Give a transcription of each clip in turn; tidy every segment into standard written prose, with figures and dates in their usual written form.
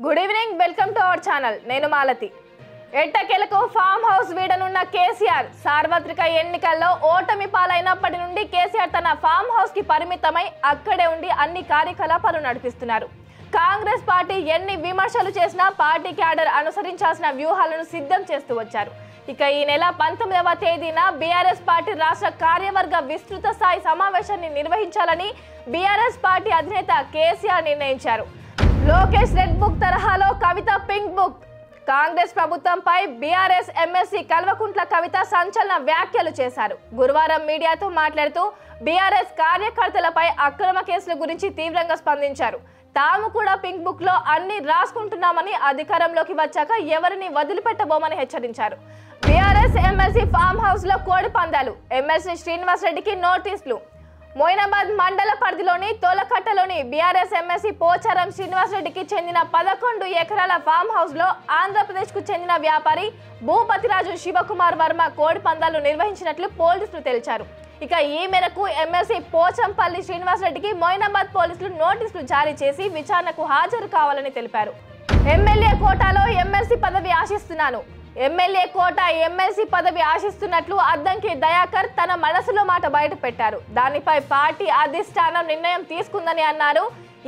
Good evening, welcome to our channel. నేను మాలతి. ఎట్టకేలకు farm house వీడనున్న KCR సార్వత్రిక ఎన్నికల్లో ఓటమి పాలైనప్పటి నుండి కేసీఆర్ తన ఫామ్ హౌస్ కి పరిమితమై అక్కడే ఉండి అన్ని కార్యకలాపాలు నడిపిస్తున్నారు. కాంగ్రెస్ పార్టీ ఎన్ని విమర్శలు చేసినా పార్టీ క్యాడర్ అనుసరించాల్సిన వ్యూహాలను సిద్ధం చేస్తూ వచ్చారు. ఇక ఈ నెల 19వ తేదీన బీఆర్ఎస్ పార్టీ రాష్ట్ర కార్యవర్గ విస్తృత స్థాయి సమావేశాన్ని నిర్వహించాలని బీఆర్ఎస్ పార్టీ అధినేత కేసీఆర్ నిర్ణయించారు. లోకేష్ రెడ్ బుక్ తరహాలో కవిత పింక్ బుక్. కాంగ్రెస్ ప్రభుత్వంపై బీఆర్ఎస్ ఎమ్మెల్సీ కల్వకుంట్ల కవిత సంచలన వ్యాఖ్యలు చేశారు. గురువారం మీడియాతో మాట్లాడుతూ బీఆర్ఎస్ కార్యకర్తలపై అక్రమ కేసుల గురించి తీవ్రంగా స్పందించారు. తాము కూడా పింక్ బుక్ లో అన్ని రాసుకుంటున్నామని, అధికారంలోకి వచ్చాక ఎవరిని వదిలిపెట్టబోమని హెచ్చరించారు. బీఆర్ఎస్ ఎమ్మెల్సీ ఫామ్ హౌస్ లో కోడి పందాలు. ఎమ్మెల్సీ శ్రీనివాస్ రెడ్డికి నోటీసులు. మొయినాబాద్ మండల పరిధిలోని తోలకట్టలోని బీఆర్ఎస్ ఎమ్మెల్సీ పోచారం శ్రీనివాస్ రెడ్డికి చెందిన 11 ఎకరాల ఫామ్ హౌస్ లో ఆంధ్రప్రదేశ్ కు చెందిన వ్యాపారి భూపతిరాజు శివకుమార్ వర్మ కోడి పందాలు నిర్వహించినట్లు పోలీసులు తెలిపారు. ఇక ఈ మేరకు ఎమ్మెల్సీ పోచంపల్లి శ్రీనివాస్ రెడ్డికి మొయినాబాద్ పోలీసులు నోటీసులు జారీ చేసి విచారణకు హాజరు కావాలని తెలిపారు. ఎమ్మెల్యే కోటాలో ఎమ్మెల్సీ పదవి ఆశిస్తున్నాను. ఎమ్మెల్యే కోట ఎమ్మెల్సీ పదవి ఆశిస్తున్నట్లు అద్దంకి దయాకర్ తన మనసులో మాట బయట పెట్టారు. దానిపై పార్టీ అధిష్టానం నిర్ణయం తీసుకుందని అన్నారు.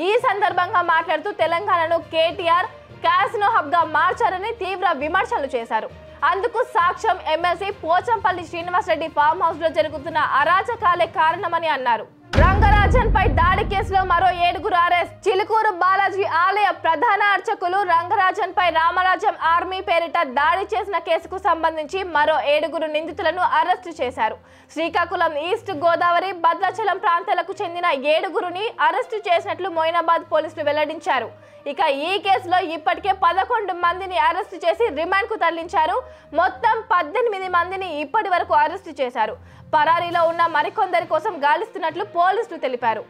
ఈ సందర్భంగా మాట్లాడుతూ తెలంగాణను కేటీఆర్ క్యాసినో హబ్ గా మార్చారని తీవ్ర విమర్శలు చేశారు. అందుకు సాక్ష్యం MLC Pochampalli Srinivas Reddy farm house లో జరుగుతున్న అరాచకాలే కారణమని అన్నారు. రంగరాజన్ పై దాడి కేసులో మరో 7 అరెస్ట్. చిలుకూరు బాలాజీ ఆలయ ప్రధాన అర్చకులు రంగరాజన్ పై రామరాజ్యం ఆర్మీ పేరిట దాడి చేసిన కేసుకు సంబంధించి మరో 7 నిందితులను అరెస్టు చేశారు. శ్రీకాకుళం, ఈస్ట్ గోదావరి, భద్రాచలం ప్రాంతాలకు చెందిన 7 అరెస్టు చేసినట్లు మొయినాబాద్ పోలీసులు వెల్లడించారు. ఇక ఈ కేసులో ఇప్పటికే 11 మందిని అరెస్టు చేసి రిమాండ్ కు తరలించారు. మొత్తం 18 మందిని ఇప్పటి వరకు అరెస్టు చేశారు. పరారీలో ఉన్న మరికొందరి కోసం గాలిస్తున్నట్లు పోలీసులు తెలిపారు.